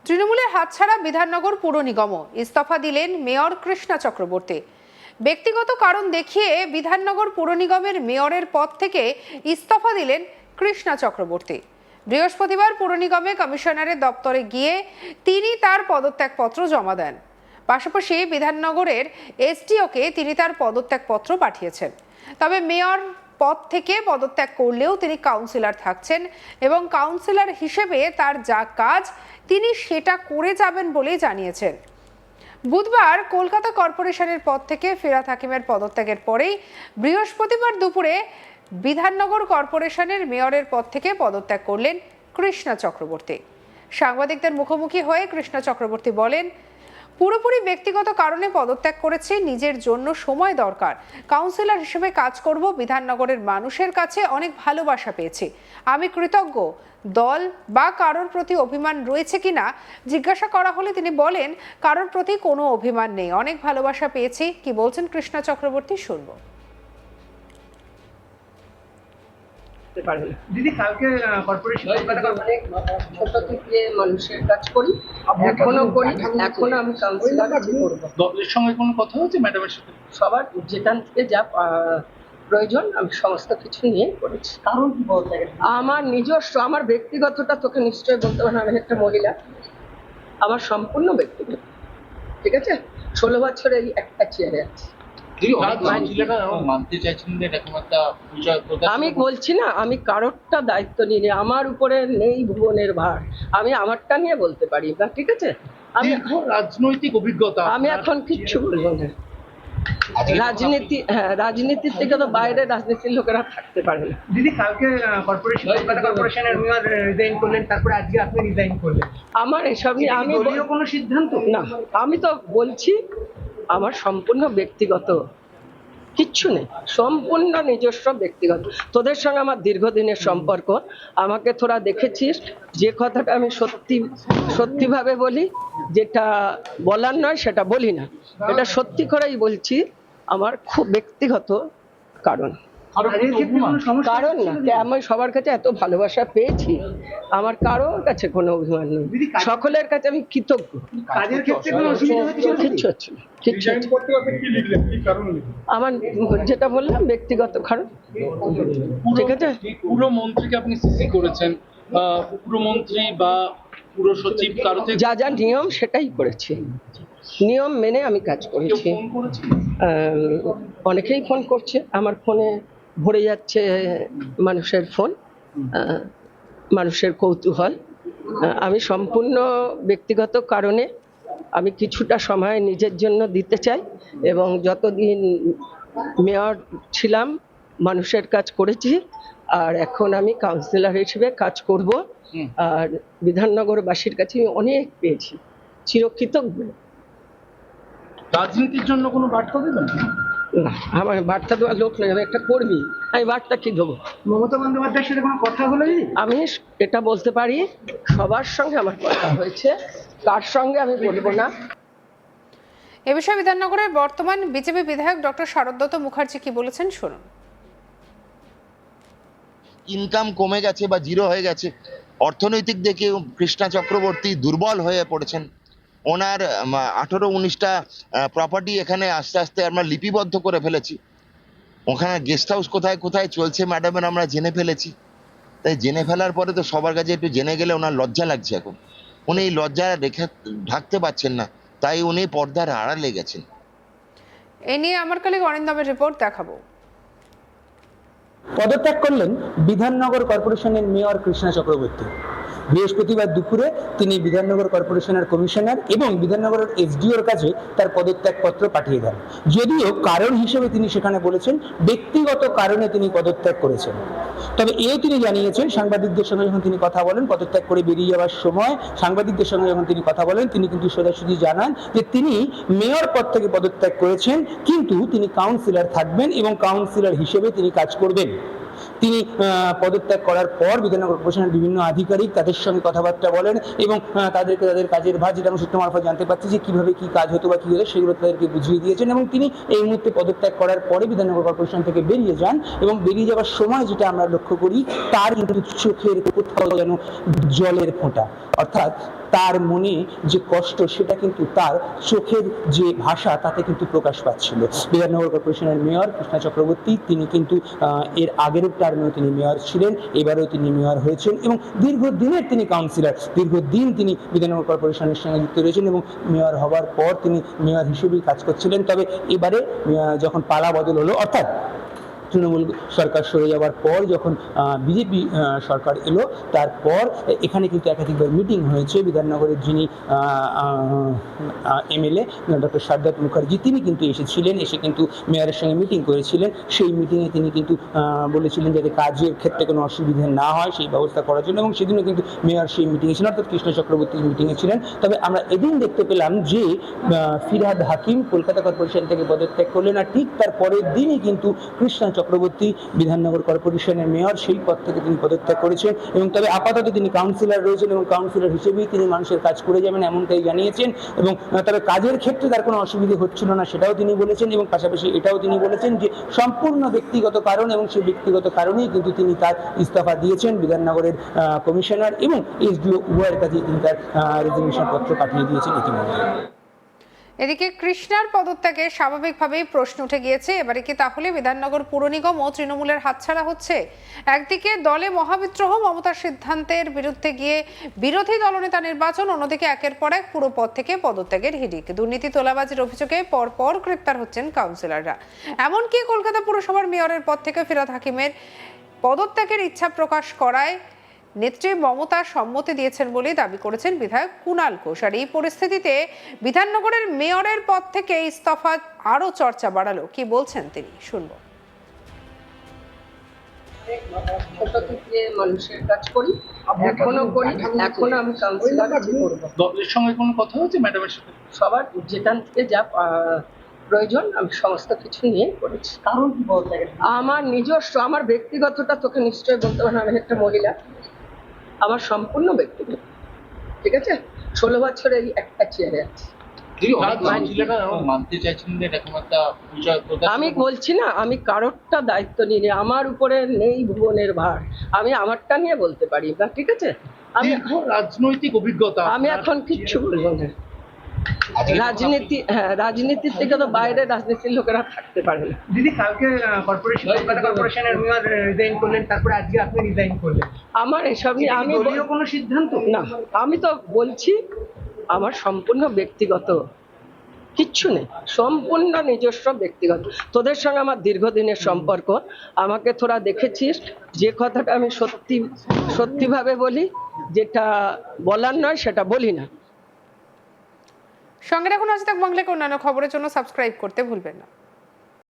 তৃণমূলের হাতছাড়া বিধাননগর পুর নিগম, ইস্তফা দিলেন মেয়র কৃষ্ণা চক্রবর্তী। ব্যক্তিগত কারণ দেখিয়ে বিধাননগর পুর নিগমের মেয়রের পদ থেকে ইস্তফা দিলেন কৃষ্ণা চক্রবর্তী। বৃহস্পতিবার পুর নিগমে কমিশনারের দপ্তরে গিয়ে তিনি তার পদত্যাগপত্র জমা দেন। পাশাপাশি বিধাননগরের এসডিওকে তিনি তার পদত্যাগপত্র পাঠিয়েছেন। তবে মেয়র পদ থেকে পদত্যাগ করলেও তিনি কাউন্সিলর থাকছেন এবং কাউন্সিলর হিসেবে তার যা কাজ তিনি সেটা করে যাবেন বলেই জানিয়েছেন। বুধবার কলকাতা কর্পোরেশনের পদ থেকে ফিরহাদ হাকিমের পদত্যাগের পরেই বৃহস্পতিবার দুপুরে বিধাননগর কর্পোরেশনের মেয়রের পদ থেকে পদত্যাগ করলেন কৃষ্ণা চক্রবর্তী। সাংবাদিকদের মুখোমুখি হয়ে কৃষ্ণা চক্রবর্তী বলেন, পুরোপুরি ব্যক্তিগত কারণে পদত্যাগ করেছি, নিজের জন্য সময় দরকার। কাউন্সিলর হিসেবে কাজ করব। বিধাননগরের মানুষের কাছে অনেক ভালোবাসা পেয়েছি, আমি কৃতজ্ঞ। দল বা কারোর প্রতি অভিমান রয়েছে কিনা জিজ্ঞাসা করা হলে তিনি বলেন, কারোর প্রতি কোনো অভিমান নেই, অনেক ভালোবাসা পেয়েছি। কি বলছেন কৃষ্ণা চক্রবর্তী, শুনবো। দিদি, কালকে কর্পোরেশন ছোট থেকে মানুষের কাজ করি, এখনো করি, এখনো আমি কাউন্সিলর করবো। দলের সঙ্গে কোনো কথা হচ্ছে ম্যাডামের সাথে? সবার যেখান থেকে যা প্রয়োজন আমি সমস্ত কিছু নিয়ে করেছি। কারণ কি বলতে গেলে আমার নিজস্ব, আমার ব্যক্তিগতটা তোকে নিশ্চয়ই বলতে পারেন, আমি একটা মহিলা, আমার সম্পূর্ণ ব্যক্তিগত, ঠিক আছে। 16 বছর এই একটা চেয়ারে আছি। মানতে চাইছেন যে এরকম একটা আমি বলছি না, আমি কারোরটা দায়িত্ব নিয়ে, আমার উপরে নেই ভুবনের ভার, আমি আমারটা নিয়ে বলতে পারি না, ঠিক আছে। আমি রাজনৈতিক অভিজ্ঞতা, আমি এখন কিচ্ছু বলবো না। রাজনীতি, হ্যাঁ, রাজনীতির থেকে তো বাইরে রাজনীতির লোকেরা থাকতে পারে না। দিদি, কালকে কলকাতা কর্পোরেশনের মেয়র রিজাইন করলেন, তারপরে আজকে আপনি রিজাইন করলেন। আমার এসব নিয়ে আমি দলীয় কোনো সিদ্ধান্ত না, আমি তো বলছি আমার সম্পূর্ণ ব্যক্তিগত, কিচ্ছু নেই, সম্পূর্ণ নিজস্ব ব্যক্তিগত। তোদের সঙ্গে আমার দীর্ঘদিনের সম্পর্ক, আমাকে তোরা দেখেছিস, যে কথাটা আমি সত্যিভাবে বলি, যেটা বলার নয় সেটা বলি না, এটা সত্যি করেই বলছি। আমার খুব ব্যক্তিগত কারণ কারণ না, আমি সবার কাছে এত ভালোবাসা পেয়েছি, আমার কারোর কাছে কোনো অভিমান নেই, সকলের কাছে আমি কৃতজ্ঞ। কাজের ক্ষেত্রে কোনো অসুবিধা হচ্ছে? কিচ্ছু হচ্ছে না, কিচ্ছু হচ্ছে না। আমার যেটা বললাম ব্যক্তিগত কারণ, ঠিক আছে। পুরমন্ত্রীকে আপনি সিসি করেছেন, পুরমন্ত্রী বা পুর সচিব কারো থেকে যা যা নিয়ম সেটাই করেছি, নিয়ম মেনে আমি কাজ করেছি। অনেকেই ফোন করছে, আমার ফোনে ভরে যাচ্ছে মানুষের ফোন, মানুষের কৌতূহল। আমি সম্পূর্ণ ব্যক্তিগত কারণে আমি কিছুটা সময় নিজের জন্য দিতে চাই, এবং যতদিন মেয়র ছিলাম মানুষের কাজ করেছি, আর এখন আমি কাউন্সিলর হিসেবে কাজ করব। আর বিধাননগরবাসীর কাছে আমি অনেক পেয়েছি, চিরকৃতজ্ঞ। রাজনীতির জন্য কোনো বার্তা দেবেন? না, আমার বার্তা দেওয়ার লোক নেই, আমি একটা কর্মী, আমি বার্তা কি দেবো? মমতা বন্দ্যোপাধ্যায়ের সাথে কোনো কথা হলো? আমি এটা বলতে পারি, সবার সঙ্গে আমার কথা হয়েছে, কার সঙ্গে আমি বলবো না। এ বিষয়ে বিধাননগরের বর্তমান বিজেপি বিধায়ক ডক্টর শারদত্ত মুখার্জি কি বলেছেন, শুনুন। ইনকাম কমে গেছে বা জিরো হয়ে গেছে, অর্থনৈতিক দিকে কৃষ্ণা চক্রবর্তী দুর্বল হয়ে পড়েছেন। ওনার 18-19টা প্রপার্টি এখানে আস্তে আস্তে আমরা লিপিবদ্ধ করে ফেলেছি। ওখানে গেস্ট হাউস কোথায় কোথায় চলছে ম্যাডামের আমরা জেনে ফেলেছি। তাই জেনে ফেলার পরে তো সবার কাছে একটু জেনে গেলে ওনার লজ্জা লাগছে। এখন উনি এই লজ্জা রেখে ঢাকতে পারছেন না, তাই উনি পর্দার আড়ালে গেছেন। এ নিয়ে আমার কলিগ অরিন্দমের রিপোর্ট দেখাবো। পদত্যাগ করলেন বিধাননগর কর্পোরেশনের মেয়র কৃষ্ণা চক্রবর্তী। বৃহস্পতিবার দুপুরে তিনি বিধাননগর কর্পোরেশনের কমিশনার এবং বিধাননগরের এসডিওর কাছে তার পদত্যাগপত্র পাঠিয়ে দেন। যদিও কারণ হিসেবে তিনি সেখানে বলেছেন ব্যক্তিগত কারণে তিনি পদত্যাগ করেছেন। তবে এও তিনি জানিয়েছেন, সাংবাদিকদের সঙ্গে যখন তিনি কথা বলেন পদত্যাগ করে বেরিয়ে যাওয়ার সময় সাংবাদিকদের সঙ্গে যখন তিনি কথা বলেন, তিনি কিন্তু সোজাসুজি জানান যে তিনি মেয়র পদ থেকে পদত্যাগ করেছেন, কিন্তু তিনি কাউন্সিলর থাকবেন এবং কাউন্সিলর হিসেবে তিনি কাজ করবেন। তিনি পদত্যাগ করার পর বিধাননগর কর্পোরেশনের বিভিন্ন আধিকারিক তাদের সঙ্গে কথাবার্তা বলেন এবং তাদেরকে তাদের কাজের ভার, যেটা আমি সূত্র মারফত জানতে পারছি যে কীভাবে কী কাজ হতো বা কী হতো সেগুলো তাদেরকে বুঝিয়ে দিয়েছেন। এবং তিনি এই মুহূর্তে পদত্যাগ করার পরে বিধাননগর কর্পোরেশন থেকে বেরিয়ে যান এবং বেরিয়ে যাওয়ার সময় যেটা আমরা লক্ষ্য করি, তার কিন্তু চোখের কোথাও যেন জলের ফোঁটা, অর্থাৎ তার মনে যে কষ্ট সেটা কিন্তু তার চোখের যে ভাষা তাতে কিন্তু প্রকাশ পাচ্ছিল। বিধাননগর কর্পোরেশনের মেয়র কৃষ্ণা চক্রবর্তী তিনি কিন্তু এর আগের টার্মেও তিনি মেয়র ছিলেন, এবারেও তিনি মেয়র হয়েছেন এবং দীর্ঘদিনের তিনি কাউন্সিলর, দীর্ঘদিন তিনি বিধাননগর কর্পোরেশনের সঙ্গে যুক্ত রয়েছেন এবং মেয়র হওয়ার পর তিনি মেয়র হিসেবেই কাজ করছিলেন। তবে এবারে যখন পালা বদল হলো, অর্থাৎ তৃণমূল সরকার সরে যাওয়ার পর যখন বিজেপি সরকার এলো, তারপর এখানে কিন্তু একাধিকবার মিটিং হয়েছে। বিধাননগরের যিনি এমএলএ ডক্টর সারদাত মুখার্জি তিনি কিন্তু এসেছিলেন, এসে কিন্তু মেয়রের সঙ্গে মিটিং করেছিলেন। সেই মিটিংয়ে তিনি কিন্তু বলেছিলেন যাতে কাজের ক্ষেত্রে কোনো অসুবিধা না হয় সেই ব্যবস্থা করার জন্য, এবং সেদিনও কিন্তু মেয়র সেই মিটিংয়ে ছিলেন, অর্থাৎ কৃষ্ণ চক্রবর্তী মিটিংয়ে ছিলেন। তবে আমরা এদিন দেখতে পেলাম যে ফিরহাদ হাকিম কলকাতা কর্পোরেশন থেকে পদত্যাগ করলেন, আর ঠিক তার পরের দিনই কিন্তু কৃষ্ণ চক্রবর্তী বিধাননগর কর্পোরেশনের মেয়র সেই পদ থেকে তিনি পদত্যাগ করেছেন। এবং তবে আপাতত তিনি কাউন্সিলর রয়েছেন এবং কাউন্সিলর হিসেবেই তিনি মানুষের কাজ করে যাবেন এমনটাই জানিয়েছেন। এবং তবে কাজের ক্ষেত্রে তার কোনো অসুবিধা হচ্ছিল না সেটাও তিনি বলেছেন, এবং পাশাপাশি এটাও তিনি বলেছেন যে সম্পূর্ণ ব্যক্তিগত কারণ, এবং সেই ব্যক্তিগত কারণেই কিন্তু তিনি তার ইস্তফা দিয়েছেন। বিধাননগরের কমিশনার এবং এসডিও উভয়ের কাছে তিনি তার রেজিগনেশন পত্র পাঠিয়ে দিয়েছেন ইতিমধ্যে। এদিকে কৃষ্ণার পদত্যাগে স্বাভাবিকভাবেই প্রশ্ন উঠে গিয়েছে, এবারে কি তাহলে বিধাননগর পুর নিগম ও তৃণমূলের হাতছাড়া হচ্ছে? একদিকে দলে মহাবিদ্রোহ, মমতার সিদ্ধান্তের বিরুদ্ধে গিয়ে বিরোধী দলনেতা নির্বাচন, অন্যদিকে একের পর এক পুরো পদ থেকে পদত্যাগের হিড়িক। দুর্নীতি তোলাবাজির অভিযোগে পরপর গ্রেপ্তার হচ্ছেন কাউন্সিলররা। এমনকি কলকাতা পুরসভার মেয়রের পদ থেকে ফিরহাদ হাকিমের পদত্যাগের ইচ্ছা প্রকাশ করায় নেত্রী মমতা সম্মতি দিয়েছেন বলেই দাবি করেছেন বিধায়ক কুণাল ঘোষ। আর এই পরিস্থিতিতে বিধাননগরের মেয়রের পদ থেকে ইস্তফা আরো চর্চা বাড়ালো। কি বলছেন তিনি, শুনবো। ছোট থেকে মানুষের কাজ করি, এখনো করি, এখনো আমি কাউন্সিলর করবো। দলের সঙ্গে কোনো কথা হচ্ছে ম্যাডামের সাথে? সবার যেখান থেকে যা প্রয়োজন আমি সমস্ত কিছু নিয়ে করেছি। কারণ কি বলতে গেলে আমার নিজস্ব, আমার ব্যক্তিগতটা তোকে নিশ্চয়ই বলতে পারবো না, আমি একটা মহিলা, আমার সম্পূর্ণ ব্যক্তিগত, ঠিক আছে? 16 বছরে এই একটা চেয়ারে আছি। মানতে চাইছেন না এরকম একটা বিষয়? আমি বলছি না, আমি কারোরটা দায়িত্ব নিয়ে নিই, আমার উপরে নেই ভুবনের ভার, আমি আমারটা নিয়ে বলতে পারি না, ঠিক আছে? আমি রাজনৈতিক অভিজ্ঞতা, আমি এখন কিচ্ছু বলবো না। রাজনীতি, হ্যাঁ, রাজনীতির থেকে তো বাইরে রাজনীতির লোকেরা থাকতে পারে না। দিদি, কালকে কলকাতা কর্পোরেশনের মেয়র রিজাইন করলেন, তারপরে আজকে আপনি রিজাইন করলেন, আমার এসব নিয়ে আমি দলীয় কোনো সিদ্ধান্ত না, আমি তো বলছি আমার সম্পূর্ণ ব্যক্তিগত, কিচ্ছু নেই, সম্পূর্ণ নিজস্ব ব্যক্তিগত। তোদের সঙ্গে আমার দীর্ঘদিনের সম্পর্ক, আমাকে তোরা দেখেছিস, যে কথাটা আমি সত্যিভাবে বলি, যেটা বলার নয় সেটা বলি না। সঙ্গে রাখুন আজ তাক বাংলাকে অন্যান্য খবরের জন্য সাবস্ক্রাইব করতে ভুলবেন না।